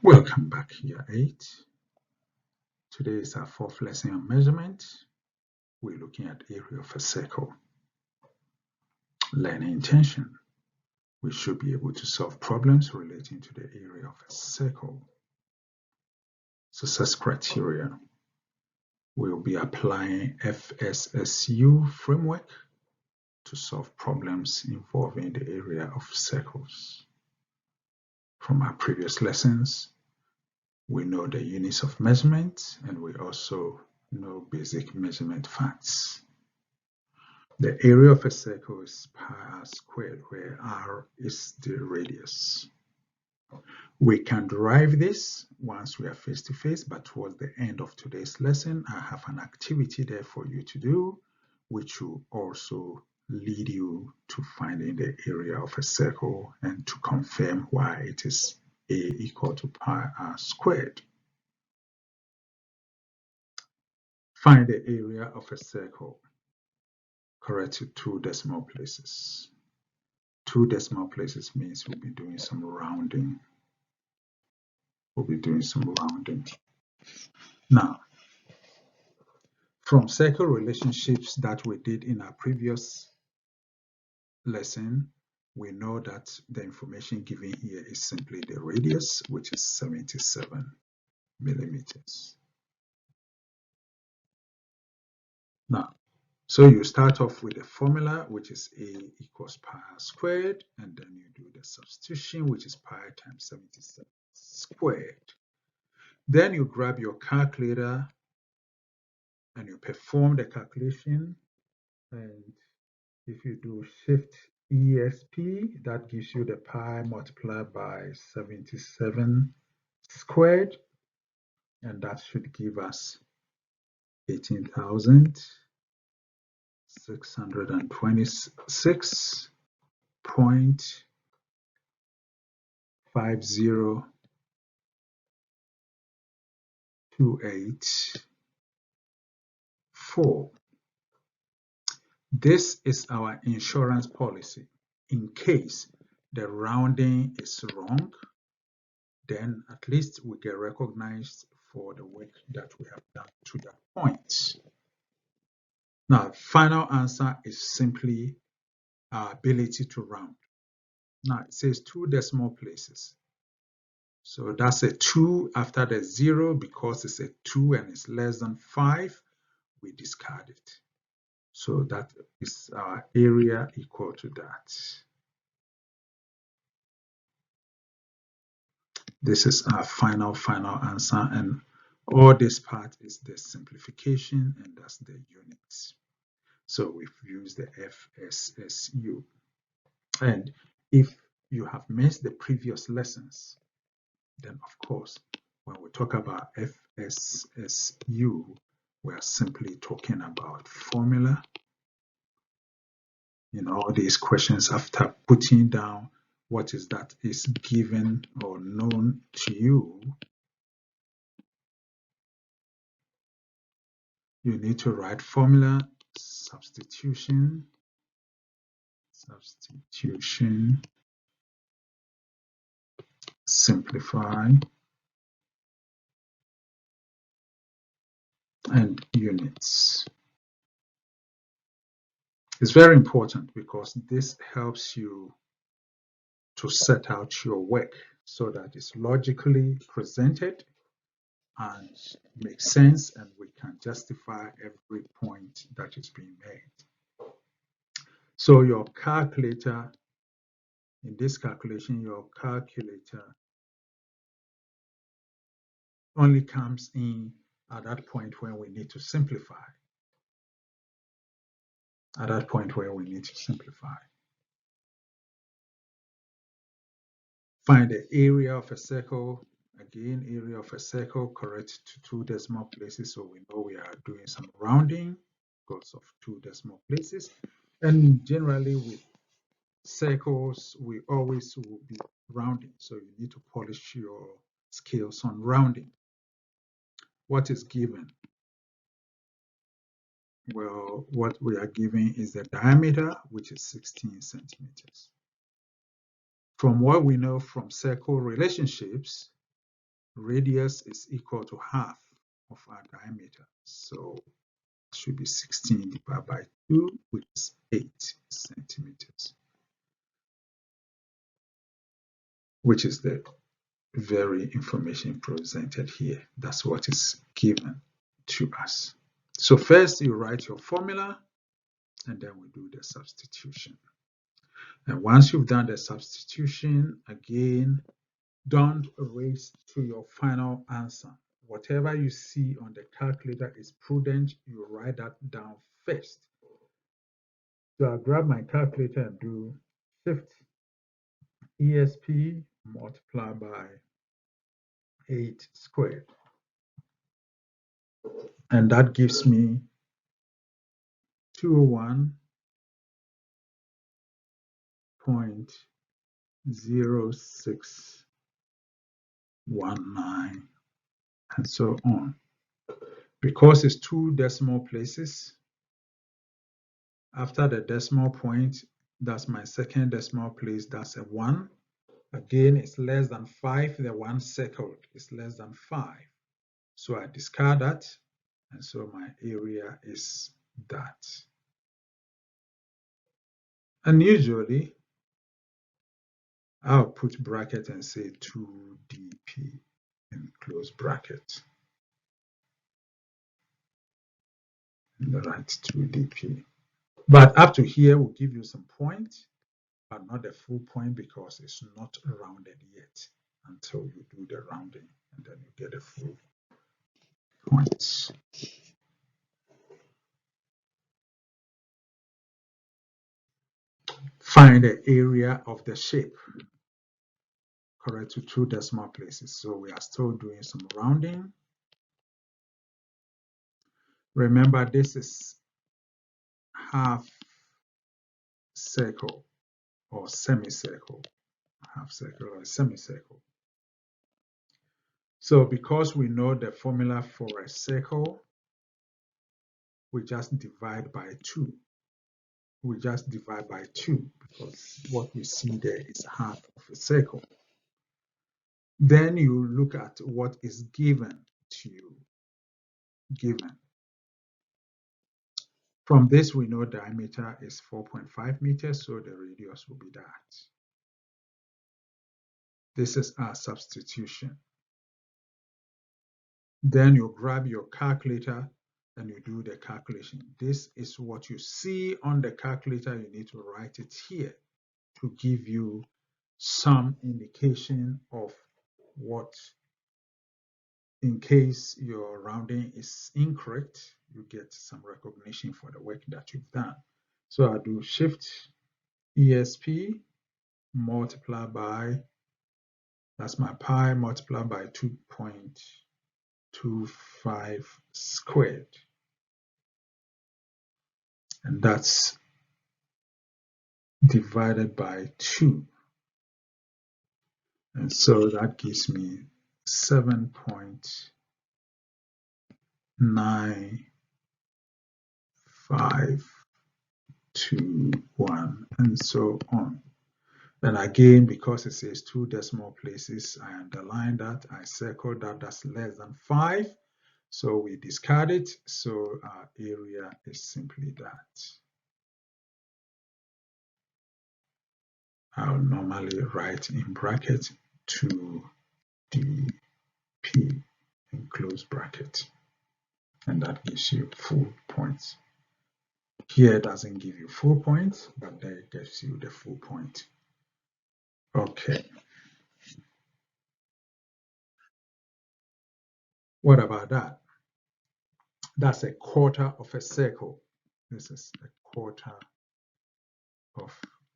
Welcome back, Year 8. Today is our fourth lesson on measurement. We're looking at area of a circle. Learning intention. We should be able to solve problems relating to the area of a circle. Success criteria. We'll be applying FSSU framework to solve problems involving the area of circles. From our previous lessons, we know the units of measurement, and we also know basic measurement facts. The area of a circle is pi r squared, where r is the radius. We can derive this once we are face to face, but towards the end of today's lesson, I have an activity there for you to do, which will also lead you to finding the area of a circle and to confirm why it is a equal to pi r squared. Find the area of a circle. Correct to 2 decimal places. 2 decimal places means we'll be doing some rounding. Now, from circle relationships that we did in our previous lesson, we know that the information given here is simply the radius, which is 77 millimeters. Now, so you start off with a formula, which is A equals pi r squared, and then you do the substitution, which is pi times 77 squared. Then you grab your calculator and you perform the calculation. And if you do shift ESP, that gives you the pi multiplied by 77 squared, and that should give us 18,626.5028.4. This is our insurance policy. In case the rounding is wrong, then at least we get recognized for the work that we have done to that point. Now, final answer is simply our ability to round. Now, it says 2 decimal places. So that's a 2 after the 0. Because it's a 2 and it's less than 5, we discard it. So that is our area equal to that. This is our final answer, and all this part is the simplification, and that's the units. So we've used the FSSU. And if you have missed the previous lessons, then of course, when we talk about FSSU, we're simply talking about formula. In all these questions, after putting down what is that is given or known to you, you need to write formula, substitution, simplify, and units. It's very important because this helps you to set out your work so that it's logically presented and makes sense, and we can justify every point that is being made. So your calculator, in this calculation, your calculator only comes in at that point when we need to simplify. At that point where we need to simplify. Find the area of a circle. Again, area of a circle, correct to 2 decimal places. So we know we are doing some rounding because of 2 decimal places. And generally with circles, we always will be rounding. So you need to polish your skills on rounding. What is given? Well, what we are given is the diameter, which is 16 centimeters. From what we know from circle relationships, radius is equal to half of our diameter. So it should be 16 divided by 2, which is 8 centimeters, which is the very information presented here. That's what is given to us. So first you write your formula, and then we do the substitution. And once you've done the substitution, again, don't race to your final answer. Whatever you see on the calculator is prudent. You write that down first. So I'll grab my calculator and do shift ESP multiply by 8 squared. And that gives me 201.0619 and so on. Because it's 2 decimal places, after the decimal point, that's my second decimal place, that's a 1. Again, it's less than 5, the 1 circled is less than 5. So I discard that, and so my area is that. And usually, I'll put bracket and say 2dp and close bracket. And write 2dp. But up to here, we'll give you some points, but not the full point because it's not rounded yet until you do the rounding, and then you get a full points. Find the area of the shape correct to 2 decimal places. So we are still doing some rounding. Remember, this is half circle or semicircle, half circle or semicircle. So because we know the formula for a circle, we just divide by 2. We just divide by 2 because what we see there is half of a circle. Then you look at what is given to you. Given. From this, we know diameter is 4.5 meters, so the radius will be that. This is our substitution. Then you grab your calculator and you do the calculation. This is what you see on the calculator. You need to write it here to give you some indication of what, in case your rounding is incorrect, you get some recognition for the work that you've done. So I'll do shift ESP multiply by, that's my pi, multiply by 2.25 squared. And that's divided by 2. And so that gives me 7.9521 and so on. And again, because it says 2 decimal places, I underline that, I circle that, that's less than 5. So we discard it. So our area is simply that. I'll normally write in bracket 2dp and close bracket. And that gives you full points. Here it doesn't give you full points, but there it gives you the full point. Okay. What about that? That's a quarter of a circle. This is a quarter of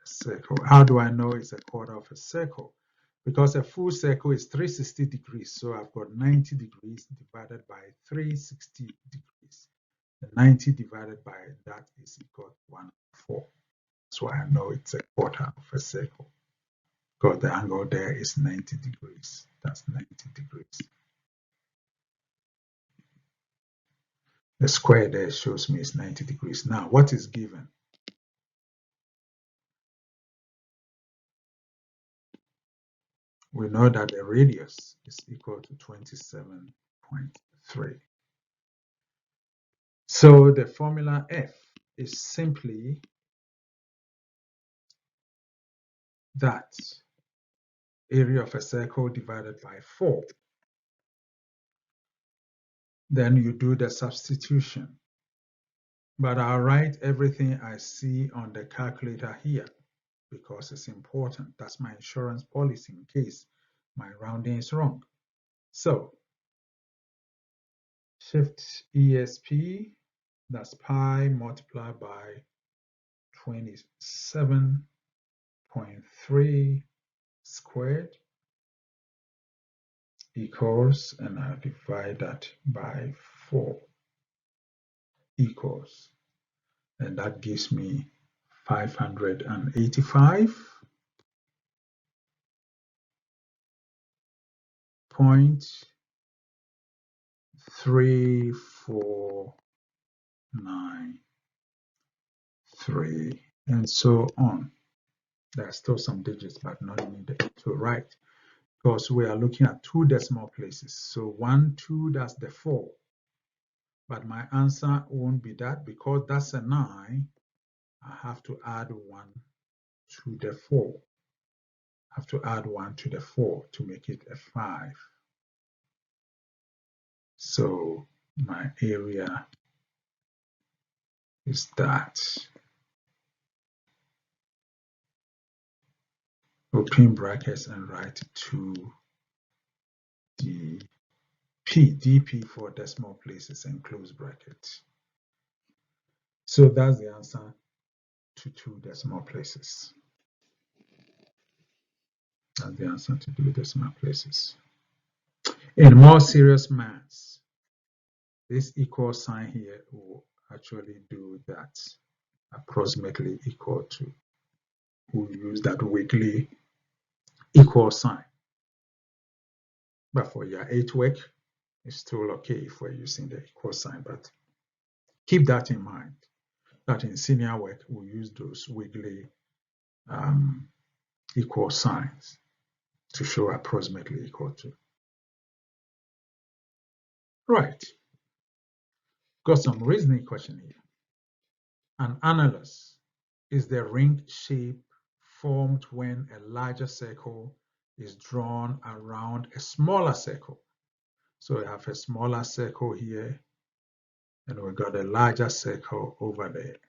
a circle. How do I know it's a quarter of a circle? Because a full circle is 360 degrees. So I've got 90 degrees divided by 360 degrees. The 90 divided by that is equal to 1/4. That's why I know it's a quarter of a circle. Because the angle there is 90 degrees. That's 90 degrees. The square there shows me it's 90 degrees. Now, what is given? we know that the radius is equal to 27.3. So the formula F is simply that area of a circle divided by 4. Then you do the substitution. But I'll write everything I see on the calculator here because it's important. That's my insurance policy in case my rounding is wrong. So shift ESP, that's pi multiplied by 27.3 squared equals, and I divide that by 4 equals, and that gives me 585.3493, and so on. There are still some digits, but not needed to write because we are looking at 2 decimal places. So 1, 2, that's the 4. But my answer won't be that because that's a 9. I have to add 1 to the 4. I have to add 1 to the 4 to make it a 5. So my area is that. Open brackets and write 2dp. dp for decimal places and close brackets. So that's the answer to 2 decimal places. That's the answer to 2 decimal places. In more serious maths, this equal sign here will actually do that approximately equal to. We'll use that weekly equal sign. But for your 8 work, it's still okay if we're using the equal sign, but keep that in mind that in senior work, we'll use those wiggly equal signs to show approximately equal to. Right. Got some reasoning question here. An annulus is the ring shape formed when a larger circle is drawn around a smaller circle. So we have a smaller circle here, and we got a larger circle over there.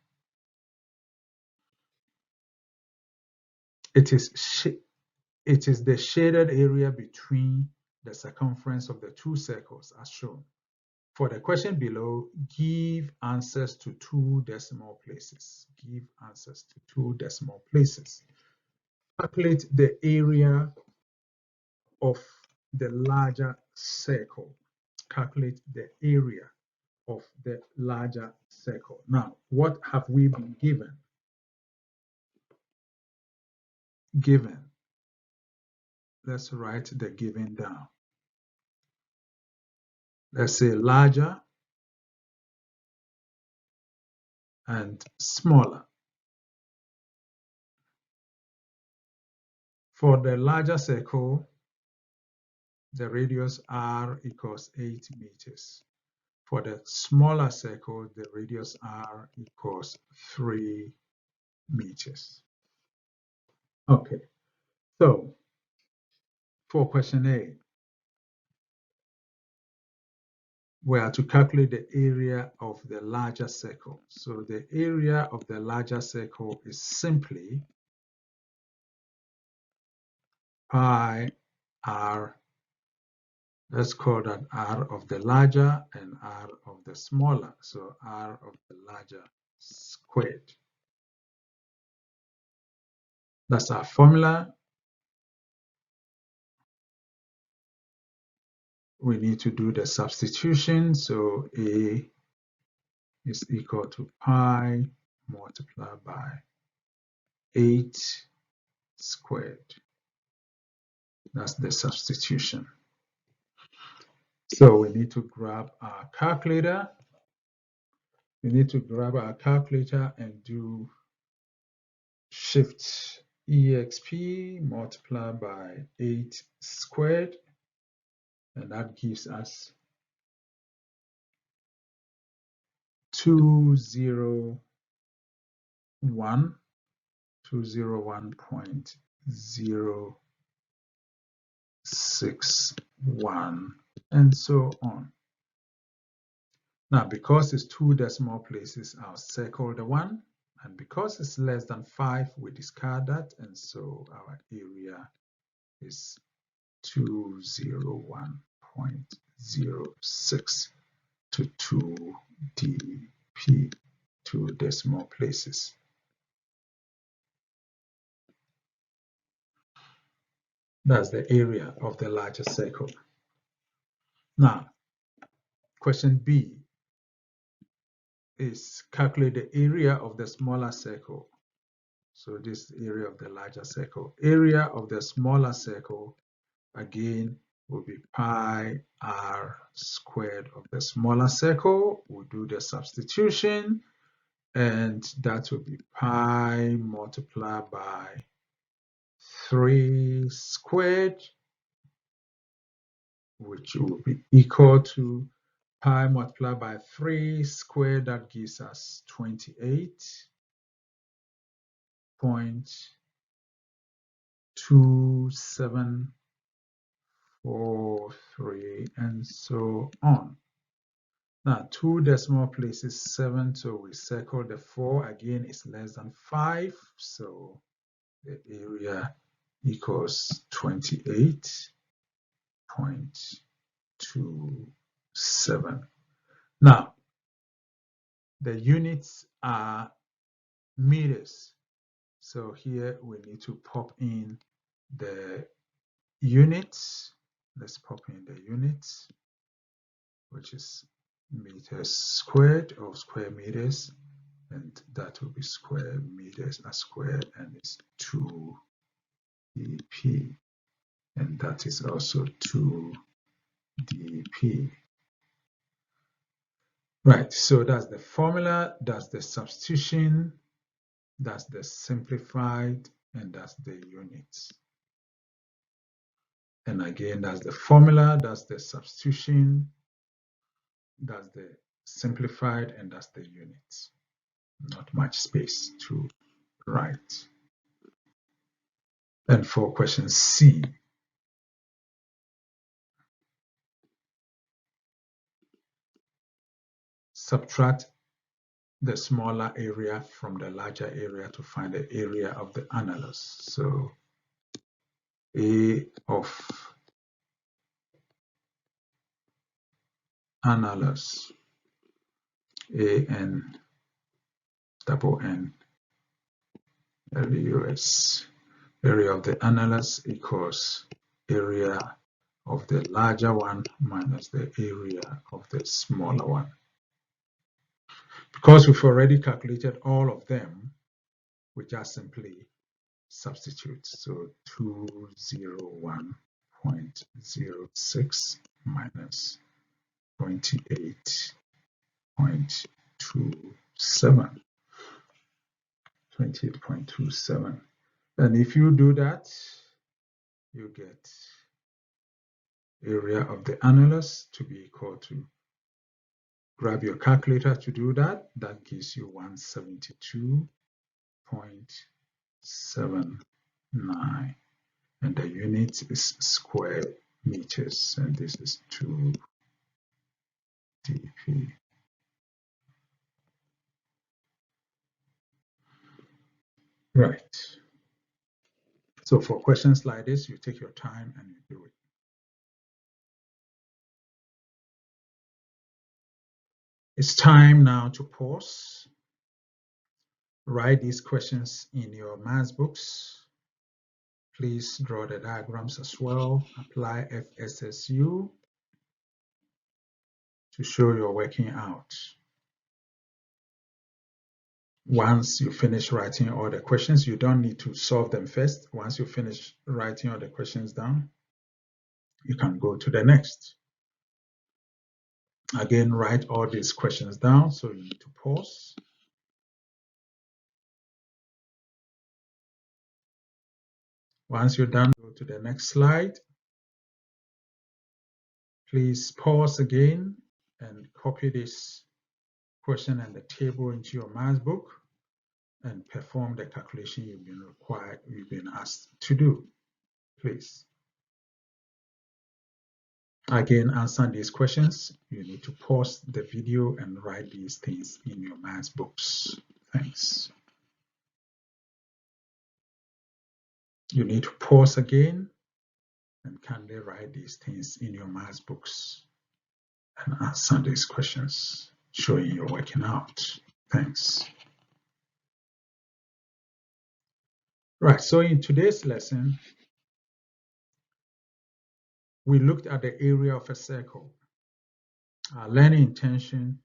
It is the shaded area between the circumference of the 2 circles as shown. For the question below, give answers to 2 decimal places. Give answers to 2 decimal places. Calculate the area of the larger circle. Calculate the area of the larger circle. Now, what have we been given? Given. Let's write the given down. Let's say larger and smaller. For the larger circle, the radius r equals 8 meters. For the smaller circle, the radius r equals 3 meters. Okay, so for question A, we are to calculate the area of the larger circle. So the area of the larger circle is simply pi r. Let's call that r of the larger and r of the smaller. So r of the larger squared. That's our formula. We need to do the substitution. So A is equal to pi multiplied by 8 squared. That's the substitution. So we need to grab our calculator. We need to grab our calculator and do shift exp multiplied by 8 squared, and that gives us 201.061, and so on. Now, because it's two decimal places, I'll circle the 1, and because it's less than 5, we discard that, and so our area is 201.06 to 2 dp, two decimal places. That's the area of the larger circle. Now, question B is calculate the area of the smaller circle. So this area of the larger circle. Area of the smaller circle, again, will be pi r squared of the smaller circle. We'll do the substitution, and that will be pi multiplied by 3 squared, which will be equal to pi multiplied by 3 squared. That gives us 28.2743, and so on. Now, two decimal places, 7, so we circle the 4. Again, it's less than 5, so the area equals 28.27. Now, the units are meters. So here we need to pop in the units. Let's pop in the units, which is meters squared or square meters, and that will be square meters a squared, and it's 2 dp, and that is also 2 dp. Right, so that's the formula, that's the substitution, that's the simplified, and that's the units. And again, that's the formula, that's the substitution, that's the simplified, and that's the units. Not much space to write. And for question C, subtract the smaller area from the larger area to find the area of the annulus. So A of annulus, AN double N LUS, area of the annulus equals area of the larger one minus the area of the smaller one. Because we've already calculated all of them, we just simply substitute. So 201.06 minus 28.27. 28.27. And if you do that, you get area of the annulus to be equal to, grab your calculator to do that, that gives you 172.79, and the unit is square meters, and this is 2 dp. Right. So for questions like this, you take your time and you do it. It's time now to pause. Write these questions in your maths books. Please draw the diagrams as well. Apply FSSU to show you're working out. Once you finish writing all the questions, you don't need to solve them first. Once you finish writing all the questions down, you can go to the next. Again, write all these questions down, so you need to pause. Once you're done, go to the next slide. Please pause again and copy this question and the table into your math book and perform the calculation you've been asked to do, please. Again, answer these questions. You need to pause the video and write these things in your math books. Thanks. You need to pause again and kindly write these things in your math books and answer these questions, showing you're working out. Thanks. Right, so in today's lesson, we looked at the area of a circle. Our learning intention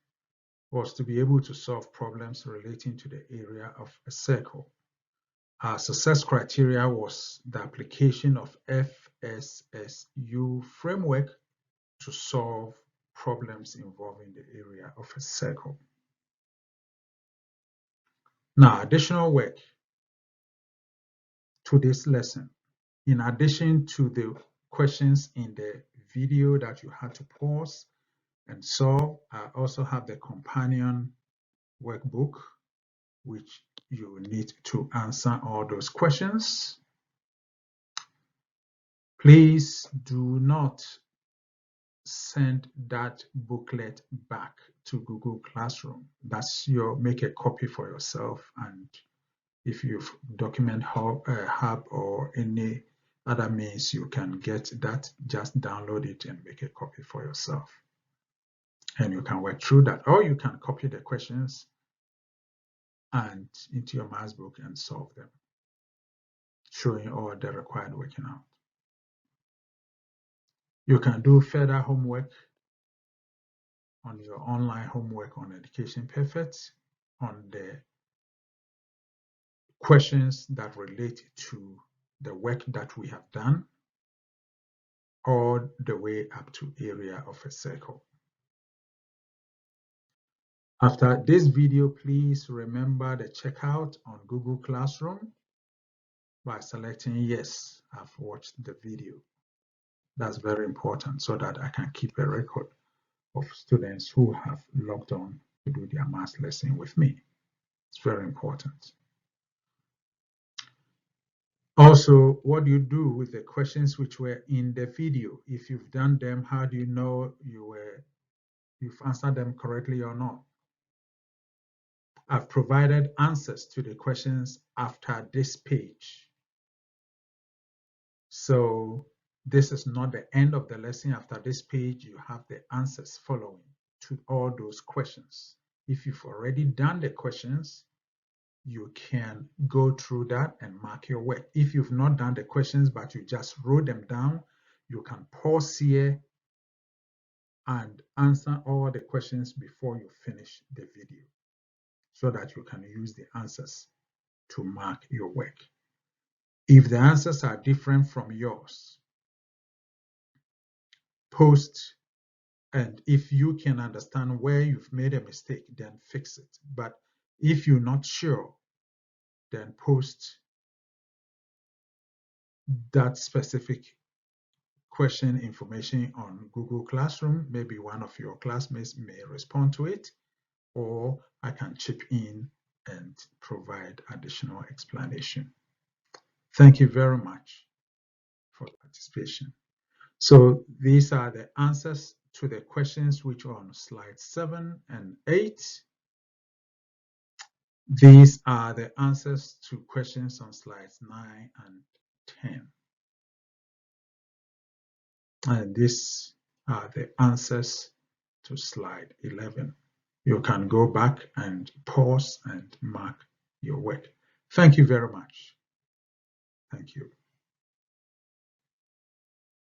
was to be able to solve problems relating to the area of a circle. Our success criteria was the application of FSSU framework to solve problems involving the area of a circle. Now, additional work to this lesson. In addition to the questions in the video that you had to pause and solve, I also have the companion workbook, which you need to answer all those questions. Please do not send that booklet back to Google Classroom. That's make a copy for yourself, and if you've document hub or any other means you can get that, just download it and make a copy for yourself. And you can work through that, or you can copy the questions and into your math book and solve them, showing all the required working out. You can do further homework on your online homework on Education Perfect on the questions that relate to the work that we have done all the way up to area of a circle. After this video, please remember the checkout on Google Classroom by selecting yes, I've watched the video. That's very important so that I can keep a record of students who have logged on to do their math lesson with me. It's very important. Also, what do you do with the questions which were in the video? If you've done them, how do you know you've answered them correctly or not? I've provided answers to the questions after this page. So this is not the end of the lesson. After this page, you have the answers following to all those questions. If you've already done the questions, you can go through that and mark your work. If you've not done the questions, but you just wrote them down, you can pause here and answer all the questions before you finish the video so that you can use the answers to mark your work. If the answers are different from yours, post, and if you can understand where you've made a mistake, then fix it. But if you're not sure, then post that specific question information on Google Classroom. Maybe one of your classmates may respond to it, or I can chip in and provide additional explanation. Thank you very much for participation. So these are the answers to the questions which are on slides 7 and 8. These are the answers to questions on slides 9 and 10. And these are the answers to slide 11. You can go back and pause and mark your work. Thank you very much. Thank you.